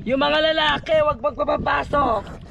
Yung mga lalaki, wag magpapapasok.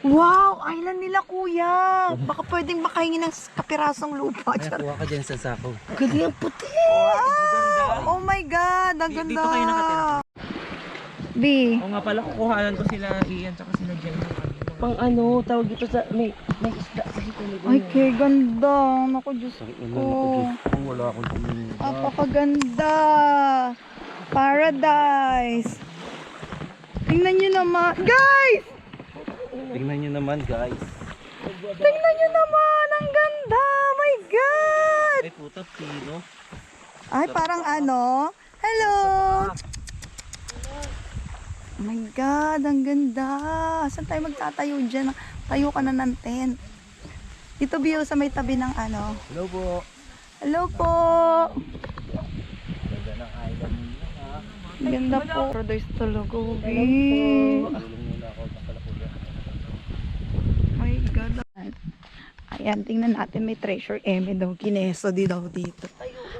Wow, island nila kuya. Baka pwedeng makahingi ng kapirasong lupa. Kuha ka dyan sa sako. Galing ang puti. Wow. Oh my God, ang ganda. Dito kayo nakatira. B. O nga pala, kukuhanan ko sila Ian tsaka sila Jen. Pang ano, tawag dito sa, may isda kasi talaga. Ay, kay ganda. Naku, Diyos ko. Wala akong tumingin. Napakaganda. Paradise. Tingnan nyo naman. Guys! Tingnan nyo naman guys. Tingnan nyo naman. Ang ganda. My God. Ay puta, pino. Ay, parang ano. Hello. Oh my God, ang ganda. Saan tayo magtatayo dyan? Tayo ka na ng tent. Dito view sa may tabi ng ano. Hello po. Hello po. Ganda ng island nila ha. Ang ganda po. Paradise talaga. Tulong muna ako sa kalakuya. My God. Ayan, tingnan natin. May treasure. May daw kineso di daw dito.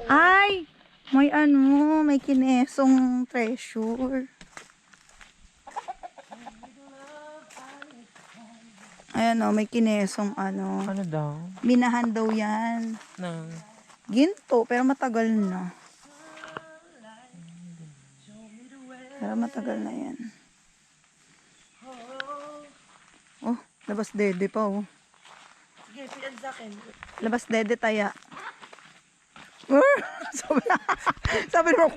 Ay! May ano, may kinesong treasure. yan, oh, may kinesong ano. Ano daw? Minahan daw yan. Nang... Ginto, pero matagal na. Pero matagal na yan. Oh, labas dede pa, oh. Sige, pilan sa akin. Labas dede taya. Sabi mo,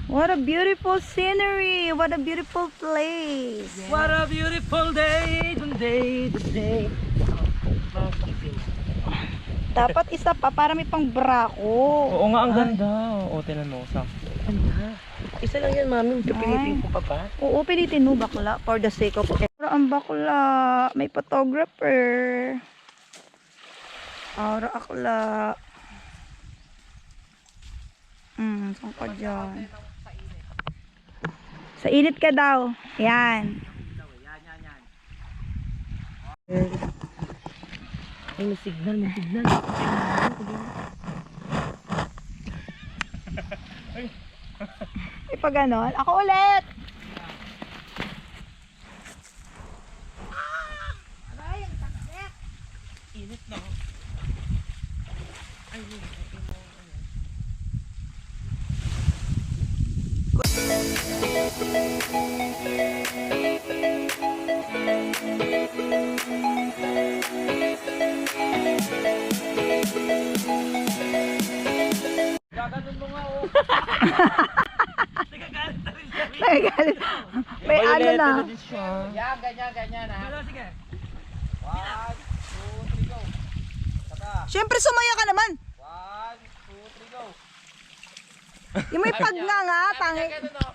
what a beautiful scenery. What a beautiful place. What a beautiful day, today. Dapat isa pa para may pang brako. Oo nga, ang ganda. Oo, tinan mo. Ganda. Isa lang yan, mami. Pipilitin ko pa ba? Oo, pilitin mo bakla for the sake of pero ang bakla, may photographer. Ara akla. Saan ka dyan? Sa init ka daw. Yan. Ay, may signal. Pag ganon, ako ulit. Init na. Ay, gaganon mo nga, oh. Nagagalit na rin siya. Nagagalit. May ano na. Yan, ganyan ha. Sige. 1, 2, 3, go. Saka. Siyempre sumaya ka naman. 1, 2, 3, go. Yung may pag nga, tangi. Ganun, no?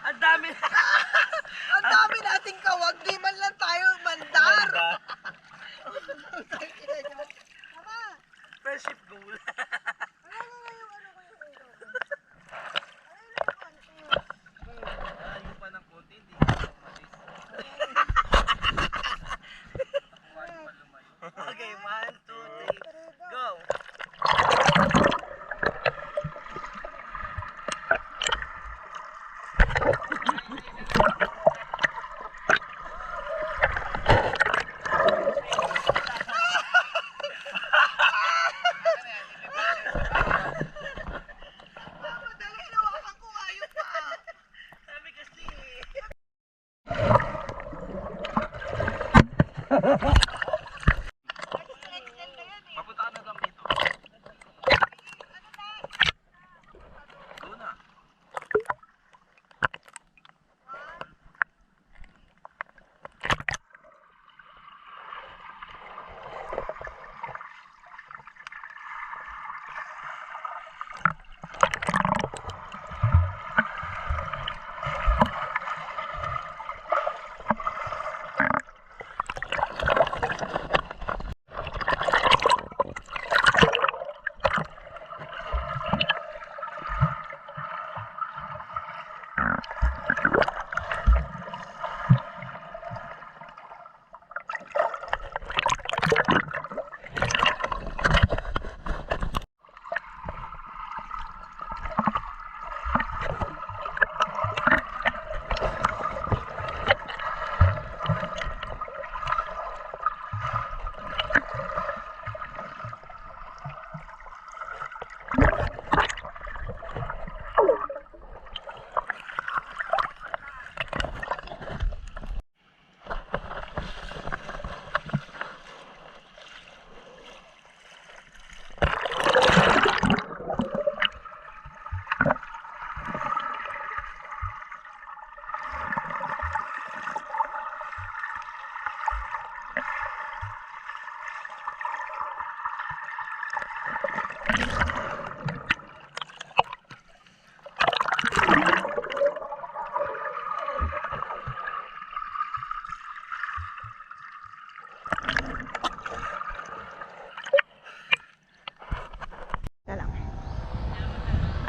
Ang dami. Ang dami nating kawag, di man lang tayo mandar. Friendship goal. Ayaw pa ng konti, hindi ka umalis. Okay, 1, 2, 3, go! Papunta ka na lang dito. Go na.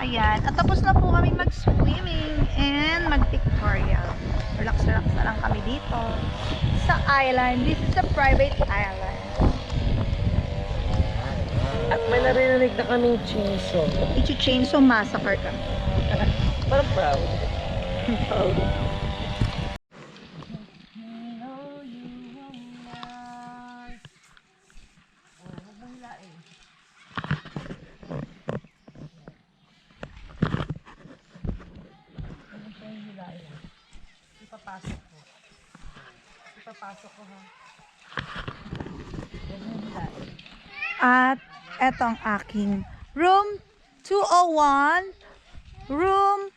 Ayan. At tapos na po kami mag-swimming and mag-pictorial. Relax-relax na lang kami dito sa island. This is a private island. At may narinig na kaming chainsaw. I-chainsaw massacre kami. Parang proud. Proud. Ipapasok ko. Ipapasok ko ha. At eto ang aking room 201, room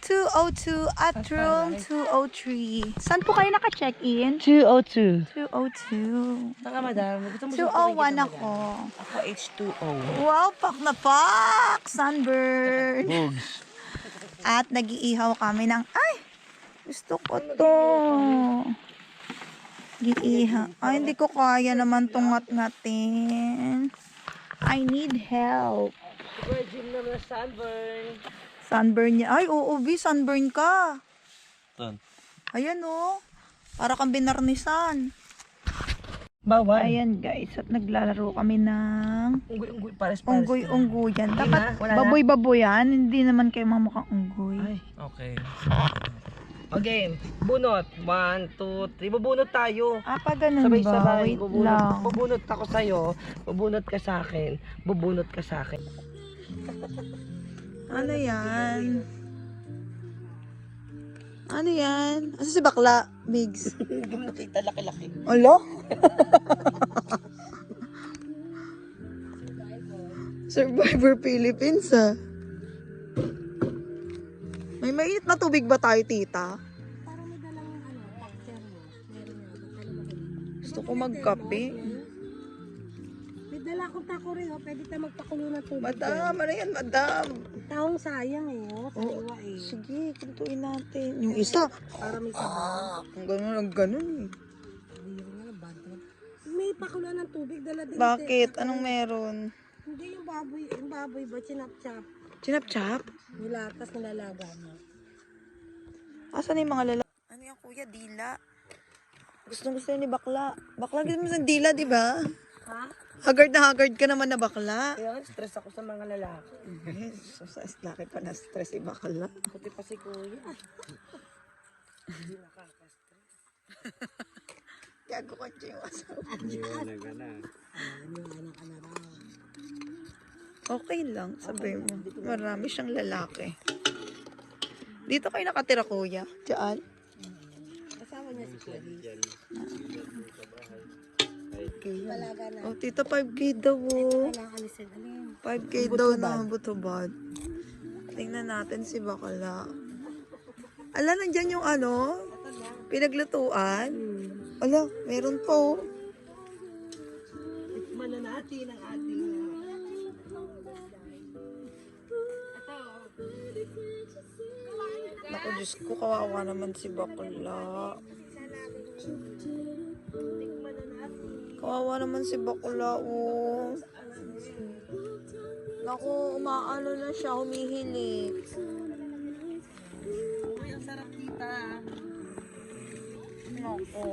202 at room 203. Saan po kayo naka-check-in? 202. 202. Saka madam, gusto mo 201 ako. Ako H2O. Wow, pak na pak! Sunburn! Bugs. At nag-iihaw kami ng, ay! Gusto ko to. Giihaw. Ay, hindi ko kaya naman tong ngat-ngatin. I need help. Virgin naman na sunburn. Sunburn niya. Ay, oo, B, sunburn ka. Ton. Ayan, oh. Para kang binarnisan. Bawal. Ayan, guys. At naglalaro kami ng Unggoy-unggoy. Pares-pares. unggoy-unggoyan. Hindi Dapat na, wala na. baboy-baboyan. Hindi naman kayo mamukhang unggoy. Ay, okay. Okay, bunot. 1, 2, 3. Bubunot tayo. Pa ganun ba? Sabay-sabay. Wait lang. Bubunot ako sa'yo. Bubunot ka sa akin. Bubunot ka sa akin. Ano yan? Ano yan? Asa si bakla, Migs? Hindi mo nakita, laki-laki. Alo? Survivor Philippines, ah. May mainit na tubig ba tayo, tita? Gusto ko magkape. May dala akong tako rin, oh. Pwede tayo magpakulo ng tubig. Madam, ano yan, madam? Taong sayang eh, oh. Saliwa eh. Sige, kuntuin natin. Yung isa. Para may sabaw. Ang ganun eh. May pakulo ng tubig, dala din. Bakit? Anong meron? Hindi yung baboy ba, chinap-chap. Chinap-chap? Nilatas, nilalaga mo. Asan yung mga lalaki? Ano yan, kuya? Dila. Gusto ni bakla. Bakla, gusto mo sa dila, di ba? Ha? Haggard na haggard ka naman na bakla. Kaya nga, stress ako sa mga lalaki. Yes, so sa laki pa na stress si bakla. Puti pa si kuya. Gago ka yung asawa. Okay lang, sabi mo. Marami siyang lalaki. Dito kayo nakatira, kuya? Diyan? Kasama niya si Kuya. Palaga na. Oh, tita, 5K daw, oh. Kailangan alisin. Alin? 5K daw na butubad. Tingnan natin si bakla. Ala, nandyan yung ano? Pinaglutuan? Ala, meron po. Tikman na natin ang ating... Naku, Diyos ko, kawawa naman si bakla. Kawawa naman si bakla, oh. Naku, umaano na siya, humihilik. Uy, ang sarap kita. Naku.